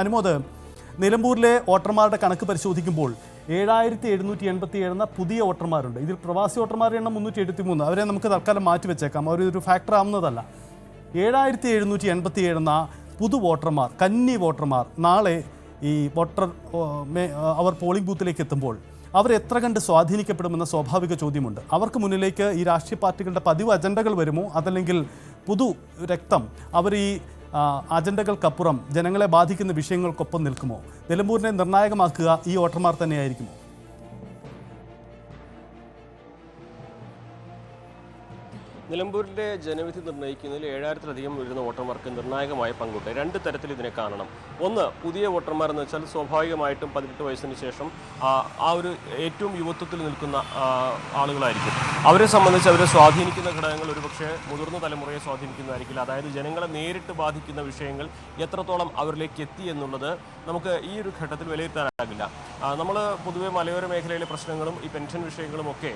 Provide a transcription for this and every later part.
അനുമോദ്, നിലമ്പൂരിലെ വോട്ടർമാരുടെ കണക്ക് പരിശോധിക്കുമ്പോൾ 7787 എന്ന പുതിയ വോട്ടർമാരുണ്ട്. ഇതിൽ പ്രവാസി വോട്ടർമാരുടെ എണ്ണം 373. അവരെ നമുക്ക് തൽക്കാലം മാറ്റിവെച്ചേക്കാം, അവരൊരു ഫാക്ടർ ആവുന്നതല്ല. 7787 എന്ന പുതു വോട്ടർമാർ, കന്നി വോട്ടർമാർ നാളെ ഈ അവർ പോളിംഗ് ബൂത്തിലേക്ക് എത്തുമ്പോൾ അവർ എത്ര കണ്ട് സ്വാധീനിക്കപ്പെടുമെന്ന സ്വാഭാവിക ചോദ്യമുണ്ട്. അവർക്ക് മുന്നിലേക്ക് ഈ രാഷ്ട്രീയ പാർട്ടികളുടെ പതിവ് അജണ്ടകൾ വരുമോ, അതല്ലെങ്കിൽ പുതു രക്തം അവർ ഈ അജണ്ടകൾക്കപ്പുറം ജനങ്ങളെ ബാധിക്കുന്ന വിഷയങ്ങൾക്കൊപ്പം നിൽക്കുമോ? നിലമ്പൂരിനെ നിർണായകമാക്കുക ഈ വോട്ടർമാർ തന്നെയായിരിക്കുമോ? നിലമ്പൂരിലെ ജനവിധി നിർണ്ണയിക്കുന്നതിൽ 7000-ലധികം വരുന്ന വോട്ടർമാർക്ക് നിർണായകമായ പങ്കുണ്ട്. രണ്ട് തരത്തിൽ ഇതിനെ കാണണം. ഒന്ന്, പുതിയ വോട്ടർമാർ എന്ന് വെച്ചാൽ സ്വാഭാവികമായിട്ടും 18 വയസ്സിന് ശേഷം ആ ഒരു ഏറ്റവും യുവത്വത്തിൽ നിൽക്കുന്ന ആളുകളായിരിക്കും. അവരെ സംബന്ധിച്ച് അവരെ സ്വാധീനിക്കുന്ന ഘടകങ്ങൾ ഒരുപക്ഷെ മുതിർന്ന തലമുറയെ സ്വാധീനിക്കുന്നതായിരിക്കില്ല. അതായത് ജനങ്ങളെ നേരിട്ട് ബാധിക്കുന്ന വിഷയങ്ങൾ എത്രത്തോളം അവരിലേക്ക് എത്തി എന്നുള്ളത് നമുക്ക് ഈ ഒരു ഘട്ടത്തിൽ വിലയിരുത്താനാകില്ല. നമ്മൾ പൊതുവെ മലയോര മേഖലയിലെ പ്രശ്നങ്ങളും ഈ പെൻഷൻ വിഷയങ്ങളും ഒക്കെ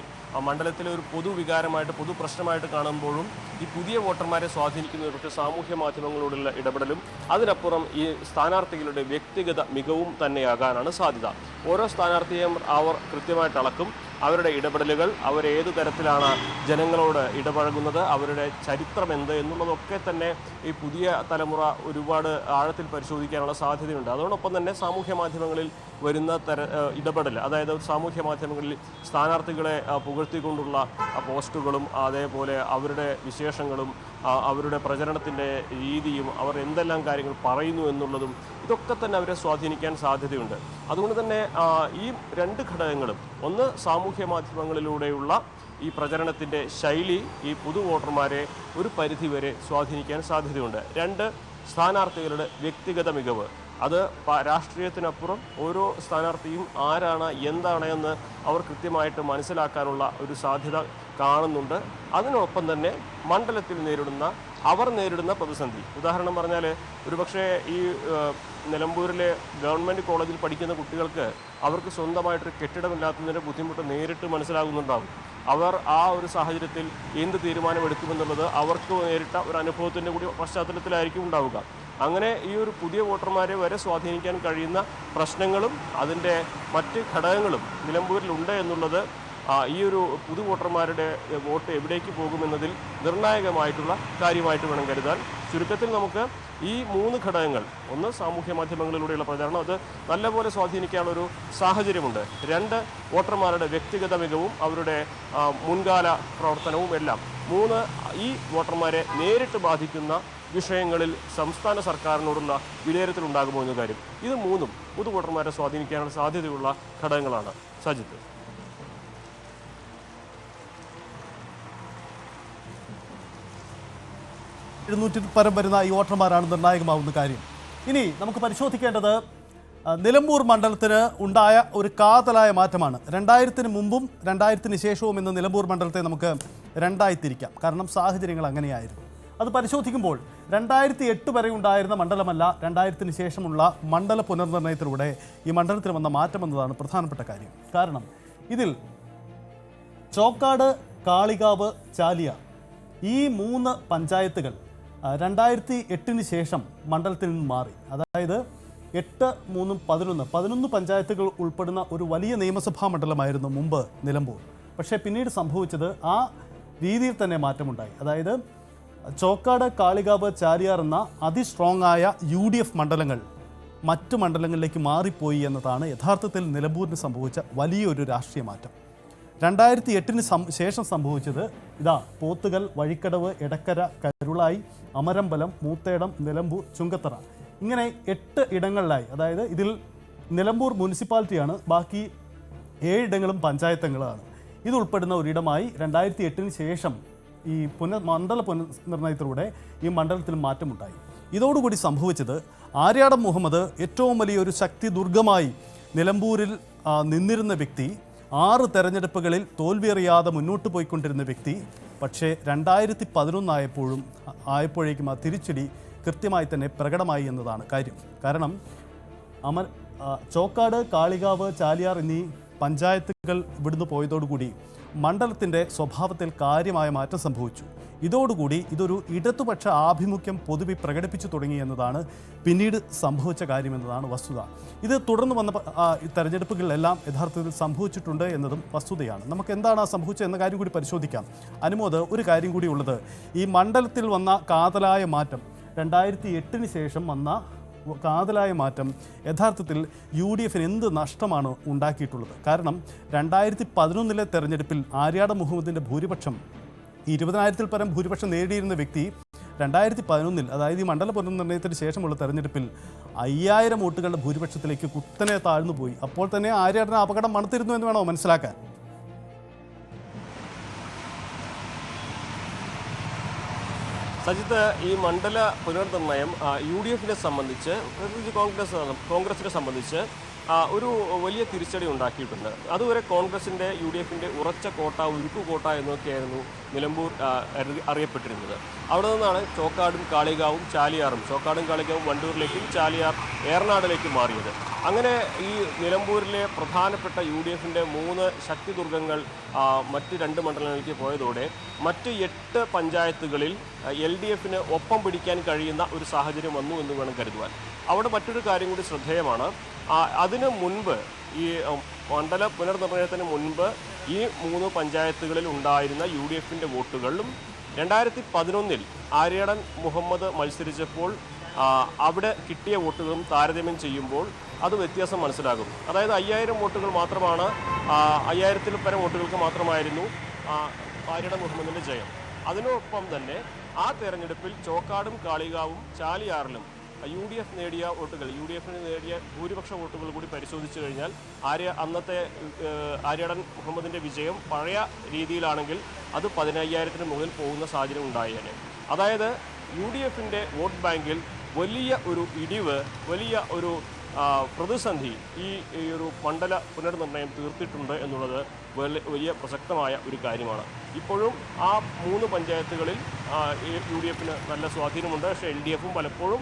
മണ്ഡലത്തിലെ ഒരു പൊതുവികാരമായിട്ട് പൊതു പ്രശ്നമായിട്ട് കാണുമ്പോഴും ഈ പുതിയ വോട്ടർമാരെ സ്വാധീനിക്കുന്ന ഒരു സാമൂഹ്യ മാധ്യമങ്ങളോടുള്ള ഇടപെടലും അതിനപ്പുറം ഈ സ്ഥാനാർത്ഥികളുടെ വ്യക്തിഗത മികവും തന്നെയാകാനാണ് സാധ്യത. ഓരോ സ്ഥാനാർത്ഥിയെയും അവർ കൃത്യമായിട്ട് അളക്കും. അവരുടെ ഇടപെടലുകൾ, അവരേതു തരത്തിലാണ് ജനങ്ങളോട് ഇടപഴകുന്നത്, അവരുടെ ചരിത്രം എന്ത് എന്നുള്ളതൊക്കെ തന്നെ ഈ പുതിയ തലമുറ ഒരുപാട് ആഴത്തിൽ പരിശോധിക്കാനുള്ള സാധ്യതയുണ്ട്. അതോടൊപ്പം തന്നെ സാമൂഹ്യ മാധ്യമങ്ങളിൽ വരുന്ന ഇടപെടൽ, അതായത് സാമൂഹ്യ മാധ്യമങ്ങളിൽ സ്ഥാനാർത്ഥികളെ പുകഴ്ത്തിക്കൊണ്ടുള്ള പോസ്റ്റുകളും അതേപോലെ അവരുടെ വിശേഷങ്ങളും അവരുടെ പ്രചരണത്തിൻ്റെ രീതിയും അവർ എന്തെല്ലാം കാര്യങ്ങൾ പറയുന്നു എന്നുള്ളതും ഇതൊക്കെ തന്നെ അവരെ സ്വാധീനിക്കാൻ സാധ്യതയുണ്ട്. അതുകൊണ്ട് തന്നെ ഈ രണ്ട് ഘടകങ്ങളും, ഒന്ന് സാമൂഹ്യ മാധ്യമങ്ങളിലൂടെയുള്ള ഈ പ്രചരണത്തിൻ്റെ ശൈലി ഈ പുതു വോട്ടർമാരെ ഒരു പരിധിവരെ സ്വാധീനിക്കാൻ സാധ്യതയുണ്ട്. രണ്ട്, സ്ഥാനാർത്ഥികളുടെ വ്യക്തിഗത മികവ്. അത് രാഷ്ട്രീയത്തിനപ്പുറം ഓരോ സ്ഥാനാർത്ഥിയും ആരാണ് എന്താണ് എന്ന് അവർ കൃത്യമായിട്ട് മനസ്സിലാക്കാനുള്ള ഒരു സാധ്യത കാണുന്നുണ്ട്. അതിനൊപ്പം തന്നെ മണ്ഡലത്തിൽ അവർ നേരിടുന്ന പ്രതിസന്ധി, ഉദാഹരണം പറഞ്ഞാൽ ഒരുപക്ഷെ ഈ നിലമ്പൂരിലെ ഗവൺമെൻറ് കോളേജിൽ പഠിക്കുന്ന കുട്ടികൾക്ക് അവർക്ക് സ്വന്തമായിട്ടൊരു കെട്ടിടമില്ലാത്തതിൻ്റെ ബുദ്ധിമുട്ട് നേരിട്ട് മനസ്സിലാകുന്നുണ്ടാകും. അവർ ആ ഒരു സാഹചര്യത്തിൽ എന്ത് തീരുമാനമെടുക്കുമെന്നുള്ളത് അവർക്ക് നേരിട്ട ഒരു അനുഭവത്തിൻ്റെ കൂടി പശ്ചാത്തലത്തിലായിരിക്കും ഉണ്ടാവുക. അങ്ങനെ ഈ ഒരു പുതിയ വോട്ടർമാരെ വരെ സ്വാധീനിക്കാൻ കഴിയുന്ന പ്രശ്നങ്ങളും അതിൻ്റെ മറ്റ് ഘടകങ്ങളും നിലമ്പൂരിലുണ്ട് എന്നുള്ളത് ഈ ഒരു പുതു വോട്ടർമാരുടെ വോട്ട് എവിടേക്ക് പോകുമെന്നതിൽ നിർണായകമായിട്ടുള്ള കാര്യമായിട്ട് വേണം കരുതാൻ. ചുരുക്കത്തിൽ നമുക്ക് ഈ മൂന്ന് ഘടകങ്ങൾ, ഒന്ന് സാമൂഹ്യ മാധ്യമങ്ങളിലൂടെയുള്ള പ്രചാരണം, അത് നല്ലപോലെ സ്വാധീനിക്കാനുള്ളൊരു സാഹചര്യമുണ്ട്. രണ്ട്, വോട്ടർമാരുടെ വ്യക്തിഗത മികവും അവരുടെ മുൻകാല പ്രവർത്തനവും എല്ലാം. മൂന്ന്, ഈ വോട്ടർമാരെ നേരിട്ട് ബാധിക്കുന്ന വിഷയങ്ങളിൽ സംസ്ഥാന സർക്കാരിനോടുള്ള വിലയിരുത്തലുണ്ടാകുമോ എന്ന കാര്യം. ഇത് മൂന്നും പുതു വോട്ടർമാരെ സ്വാധീനിക്കാനുള്ള സാധ്യതയുള്ള ഘടകങ്ങളാണ്. സജിത്ത്. 700 പരം വരുന്ന ഈ വോട്ടർമാരാണ് നിർണായകമാവുന്ന കാര്യം. ഇനി നമുക്ക് പരിശോധിക്കേണ്ടത് നിലമ്പൂർ മണ്ഡലത്തിന് ഉണ്ടായ ഒരു കാതലായ മാറ്റമാണ്. 2000-ന് മുമ്പും 2000-ന് ശേഷവും എന്ന നിലമ്പൂർ മണ്ഡലത്തെ നമുക്ക് രണ്ടായി തിരിക്കാം. കാരണം സാഹചര്യങ്ങൾ അങ്ങനെയായിരുന്നു. അത് പരിശോധിക്കുമ്പോൾ 2008 വരെ ഉണ്ടായിരുന്ന മണ്ഡലമല്ല 2000-ന് ശേഷമുള്ള മണ്ഡല പുനർനിർണയത്തിലൂടെ ഈ മണ്ഡലത്തിൽ വന്ന മാറ്റം എന്നതാണ് പ്രധാനപ്പെട്ട കാര്യം. കാരണം ഇതിൽ ചോക്കാട്, കാളികാവ്, ചാലിയാർ ഈ 3 പഞ്ചായത്തുകൾ 2008-ന് ശേഷം മണ്ഡലത്തിൽ നിന്ന് മാറി. അതായത് 8, 3, 11 പഞ്ചായത്തുകൾ ഉൾപ്പെടുന്ന ഒരു വലിയ നിയമസഭാ മണ്ഡലമായിരുന്നു മുമ്പ് നിലമ്പൂർ. പക്ഷേ പിന്നീട് സംഭവിച്ചത് ആ രീതിയിൽ തന്നെ മാറ്റമുണ്ടായി. അതായത് ചോക്കാട്, കാളികാവ്, ചാലിയാർ എന്ന അതിസ്ട്രോങ് ആയ UDF മണ്ഡലങ്ങൾ മറ്റു മണ്ഡലങ്ങളിലേക്ക് മാറിപ്പോയി എന്നതാണ് യഥാർത്ഥത്തിൽ നിലമ്പൂരിന് സംഭവിച്ച വലിയൊരു രാഷ്ട്രീയ മാറ്റം. 2008-ന് ശേഷം സംഭവിച്ചത് പോത്തുകൽ, വഴിക്കടവ്, എടക്കര, കരുളായി, അമരമ്പലം, മൂത്തേടം, നിലമ്പൂർ, ചുങ്കത്തറ ഇങ്ങനെ 8 ഇടങ്ങളിലായി. അതായത് ഇതിൽ നിലമ്പൂർ മുനിസിപ്പാലിറ്റിയാണ്, ബാക്കി 7 ഇടങ്ങളും പഞ്ചായത്തുകളാണ്. ഇതുൾപ്പെടുന്ന ഒരിടമായി 2008-ന് ശേഷം ഈ മണ്ഡല പുനർനിർണയത്തിലൂടെ ഈ മണ്ഡലത്തിൽ മാറ്റമുണ്ടായി. ഇതോടുകൂടി സംഭവിച്ചത് ആര്യാടൻ മുഹമ്മദ് ഏറ്റവും വലിയൊരു ശക്തി ദുർഗമായി നിലമ്പൂരിൽ നിന്നിരുന്ന വ്യക്തി, 6 തെരഞ്ഞെടുപ്പുകളിൽ തോൽവിയറിയാതെ മുന്നോട്ട് പോയിക്കൊണ്ടിരുന്ന വ്യക്തി, പക്ഷേ 2011 ആയപ്പോഴേക്കും ആ തിരിച്ചടി കൃത്യമായി തന്നെ പ്രകടമായി എന്നതാണ് കാര്യം. കാരണം ചോക്കാട്, കാളികാവ്, ചാലിയാർ എന്നീ പഞ്ചായത്ത് ഇവിടുന്ന് പോയതോടുകൂടി മണ്ഡലത്തിൻ്റെ സ്വഭാവത്തിൽ കാര്യമായ മാറ്റം സംഭവിച്ചു. ഇതോടുകൂടി ഇതൊരു ഇടതുപക്ഷ ആഭിമുഖ്യം പൊതുവെ പ്രകടിപ്പിച്ചു തുടങ്ങി എന്നതാണ് പിന്നീട് സംഭവിച്ച കാര്യമെന്നതാണ് വസ്തുത. ഇത് തുടർന്ന് വന്ന തെരഞ്ഞെടുപ്പുകളിലെല്ലാം യഥാർത്ഥത്തിൽ സംഭവിച്ചിട്ടുണ്ട് എന്നതും വസ്തുതയാണ്. നമുക്ക് എന്താണ് സംഭവിച്ചത് എന്ന കാര്യം കൂടി പരിശോധിക്കാം. അനുമോദ്, ഒരു കാര്യം കൂടി ഉള്ളത്, ഈ മണ്ഡലത്തിൽ വന്ന കാതലായ മാറ്റം 2008 ശേഷം വന്ന കാതലായ മാറ്റം യഥാർത്ഥത്തിൽ UDF എന്ത് നഷ്ടമാണ് ഉണ്ടാക്കിയിട്ടുള്ളത്? കാരണം 2011 തെരഞ്ഞെടുപ്പിൽ ആര്യാടൻ മുഹമ്മദിൻ്റെ ഭൂരിപക്ഷം 20,000-ൽ പരം ഭൂരിപക്ഷം നേടിയിരുന്ന വ്യക്തി 2011, അതായത് ഈ മണ്ഡല പുനർനിർണയത്തിന് ശേഷമുള്ള തെരഞ്ഞെടുപ്പിൽ 5000 വോട്ടുകളുടെ ഭൂരിപക്ഷത്തിലേക്ക് കുത്തനെ താഴ്ന്നുപോയി. അപ്പോൾ തന്നെ ആര്യാടന് അപകടം മണത്തിരുന്നു എന്ന് വേണോ മനസ്സിലാക്കാൻ? സജിത്ത്, ഈ മണ്ഡല പുനർനിർണയം UDF-നെ സംബന്ധിച്ച്, കോൺഗ്രസിനെ സംബന്ധിച്ച് ഒരു വലിയ തിരിച്ചടി ഉണ്ടാക്കിയിട്ടുണ്ട്. അതുവരെ കോൺഗ്രസിൻ്റെ UDF-ൻ്റെ ഉറച്ച കോട്ട, ഉരുക്കു കോട്ട എന്നൊക്കെയായിരുന്നു നിലമ്പൂർ അറിയപ്പെട്ടിരുന്നത്. അവിടെ നിന്നാണ് ചോക്കാടും കാളികാവും ചാലിയാറും, ചോക്കാടും കാളികാവും വണ്ടൂരിലേക്കും ചാലിയാർ ഏറനാടിലേക്കും മാറിയത്. അങ്ങനെ ഈ നിലമ്പൂരിലെ പ്രധാനപ്പെട്ട UDF-ൻ്റെ 3 ശക്തിദുർഗങ്ങൾ മറ്റ് 2 മണ്ഡലങ്ങളിലേക്ക് പോയതോടെ മറ്റ് 8 പഞ്ചായത്തുകളിൽ LDF-ന് ഒപ്പം പിടിക്കാൻ കഴിയുന്ന ഒരു സാഹചര്യം വന്നു എന്ന് വേണം കരുതുവാൻ. അവിടെ മറ്റൊരു കാര്യം കൂടി ശ്രദ്ധേയമാണ്. അതിനു മുൻപ്, ഈ മണ്ഡല പുനർനിർണയത്തിന് മുൻപ് ഈ 3 പഞ്ചായത്തുകളിൽ ഉണ്ടായിരുന്ന UDF-ൻ്റെ വോട്ടുകളും 2011 ആര്യാടൻ മുഹമ്മദ് മത്സരിച്ചപ്പോൾ അവിടെ കിട്ടിയ വോട്ടുകളും താരതമ്യം ചെയ്യുമ്പോൾ അത് വ്യത്യാസം മനസ്സിലാകും. അതായത് 5000 വോട്ടുകൾ മാത്രമാണ്, 5000-ൽ പരം വോട്ടുകൾക്ക് മാത്രമായിരുന്നു ആര്യാടൻ മുഹമ്മദിൻ്റെ ജയം. അതിനൊപ്പം തന്നെ ആ തെരഞ്ഞെടുപ്പിൽ ചോക്കാടും കാളികാവും ചാലിയാറിലും UDF നേടിയ വോട്ടുകൾ, UDF-ന് നേടിയ ഭൂരിപക്ഷ വോട്ടുകൾ കൂടി പരിശോധിച്ചു കഴിഞ്ഞാൽ അന്നത്തെ ആര്യാടൻ മുഹമ്മദിൻ്റെ വിജയം പഴയ രീതിയിലാണെങ്കിൽ അത് 15,000-ന് മുകളിൽ പോകുന്ന സാഹചര്യം ഉണ്ടായേനെ. അതായത് UDF-ൻ്റെ വോട്ട് ബാങ്കിൽ വലിയ ഒരു ഇടിവ്, വലിയ ഒരു പ്രതിസന്ധി ഈ ഒരു മണ്ഡല പുനർനിർണയം തീർത്തിട്ടുണ്ട് എന്നുള്ളത് വലിയ പ്രസക്തമായ ഒരു കാര്യമാണ്. ഇപ്പോഴും ആ 3 പഞ്ചായത്തുകളിൽ UDF-ന് നല്ല സ്വാധീനമുണ്ട്. പക്ഷേ LDF-ഉം പലപ്പോഴും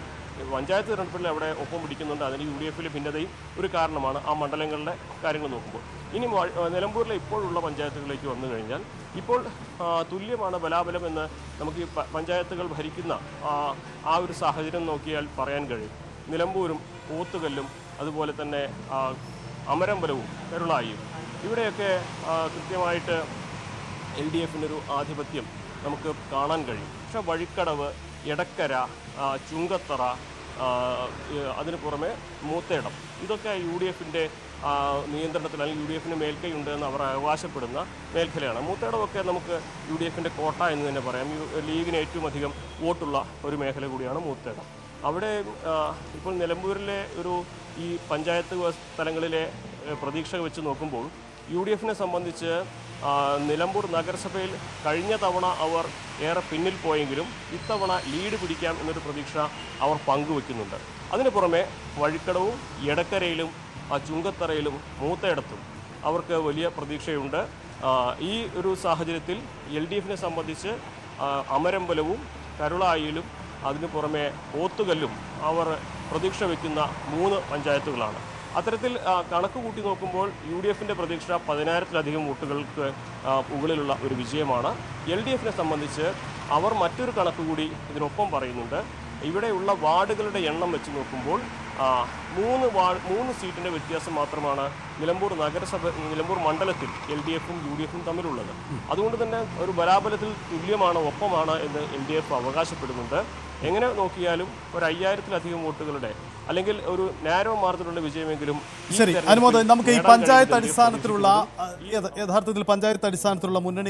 പഞ്ചായത്ത് തിരഞ്ഞെടുപ്പിൽ അവിടെ ഒപ്പം പിടിക്കുന്നുണ്ട്. അതിന് UDF-ലെ ഭിന്നതയും ഒരു കാരണമാണ് ആ മണ്ഡലങ്ങളുടെ കാര്യങ്ങൾ നോക്കുമ്പോൾ. ഇനി നിലമ്പൂരിലെ ഇപ്പോഴുള്ള പഞ്ചായത്തുകളിലേക്ക് വന്നു കഴിഞ്ഞാൽ ഇപ്പോൾ തുല്യമാണ് ബലാബലം എന്ന് നമുക്ക് ഈ പഞ്ചായത്തുകൾ ഭരിക്കുന്ന ആ ഒരു സാഹചര്യം നോക്കിയാൽ പറയാൻ കഴിയും. നിലമ്പൂരും പോത്തുകല്ലും അതുപോലെ തന്നെ അമരമ്പലവും കരുളായിയും ഇവിടെയൊക്കെ കൃത്യമായിട്ട് LDF-നൊരു ആധിപത്യം നമുക്ക് കാണാൻ കഴിയും. പക്ഷേ വഴിക്കടവ്, എടക്കര, ചുങ്കത്തറ, അതിന് പുറമെ മൂത്തേടം, ഇതൊക്കെ UDF-ൻ്റെ നിയന്ത്രണത്തിൽ, അല്ലെങ്കിൽ UDF-ന് മേൽക്കൈയുണ്ട് എന്ന് അവർ അവകാശപ്പെടുന്ന മേഖലയാണ്. മൂത്തേടമൊക്കെ നമുക്ക് UDF-ൻ്റെ കോട്ട എന്ന് തന്നെ പറയാം. ലീഗിന് ഏറ്റവും അധികം വോട്ടുള്ള ഒരു മേഖല കൂടിയാണ് മൂത്തേടം. അവിടെ ഇപ്പോൾ നിലമ്പൂരിലെ ഈ പഞ്ചായത്ത് തലങ്ങളിലെ പ്രതീക്ഷ വെച്ച് നോക്കുമ്പോൾ UDF-നെ സംബന്ധിച്ച് നിലമ്പൂർ നഗരസഭയിൽ കഴിഞ്ഞ തവണ അവർ ഏറെ പിന്നിൽ പോയെങ്കിലും ഇത്തവണ ലീഡ് പിടിക്കാം എന്നൊരു പ്രതീക്ഷ അവർ പങ്കുവെക്കുന്നുണ്ട്. അതിന് പുറമെ വഴിക്കടവും എടക്കരയിലും ചുങ്കത്തറയിലും മൂത്തേടത്തും അവർക്ക് വലിയ പ്രതീക്ഷയുണ്ട്. ഈ ഒരു സാഹചര്യത്തിൽ LDF-നെ സംബന്ധിച്ച് അമരമ്പലവും കരുളായിലും അതിനു പുറമെ പോത്തുകല്ലും അവർ പ്രതീക്ഷ വയ്ക്കുന്ന 3 പഞ്ചായത്തുകളാണ്. അത്തരത്തിൽ കണക്ക് കൂട്ടി നോക്കുമ്പോൾ UDF-ൻ്റെ പ്രതീക്ഷ 10,000-ലധികം വോട്ടുകൾക്ക് മുകളിലുള്ള ഒരു വിജയമാണ്. LDF-നെ സംബന്ധിച്ച് അവർ മറ്റൊരു കണക്ക് കൂടി ഇതിനൊപ്പം പറയുന്നുണ്ട്. ഇവിടെയുള്ള വാർഡുകളുടെ എണ്ണം വെച്ച് നോക്കുമ്പോൾ 3 സീറ്റിൻ്റെ വ്യത്യാസം മാത്രമാണ് നിലമ്പൂർ മണ്ഡലത്തിൽ LDF-ഉം UDF-ഉം തമ്മിലുള്ളത്. അതുകൊണ്ട് തന്നെ ഒരു ബലാബലത്തിൽ തുല്യമാണ്, ഒപ്പമാണ് എന്ന് LDF അവകാശപ്പെടുന്നുണ്ട്. എങ്ങനെ നോക്കിയാലും ഒരു 5000-ലധികം വോട്ടുകളുടെ, അല്ലെങ്കിൽ ഒരു നാരോ മാർജിനുള്ള വിജയമെങ്കിലും. ശരി അനുമോദ്, നമുക്ക് ഈ പഞ്ചായത്ത് അടിസ്ഥാനത്തിലുള്ള യഥാർത്ഥത്തിൽ പഞ്ചായത്ത് അടിസ്ഥാനത്തിലുള്ള മുന്നണി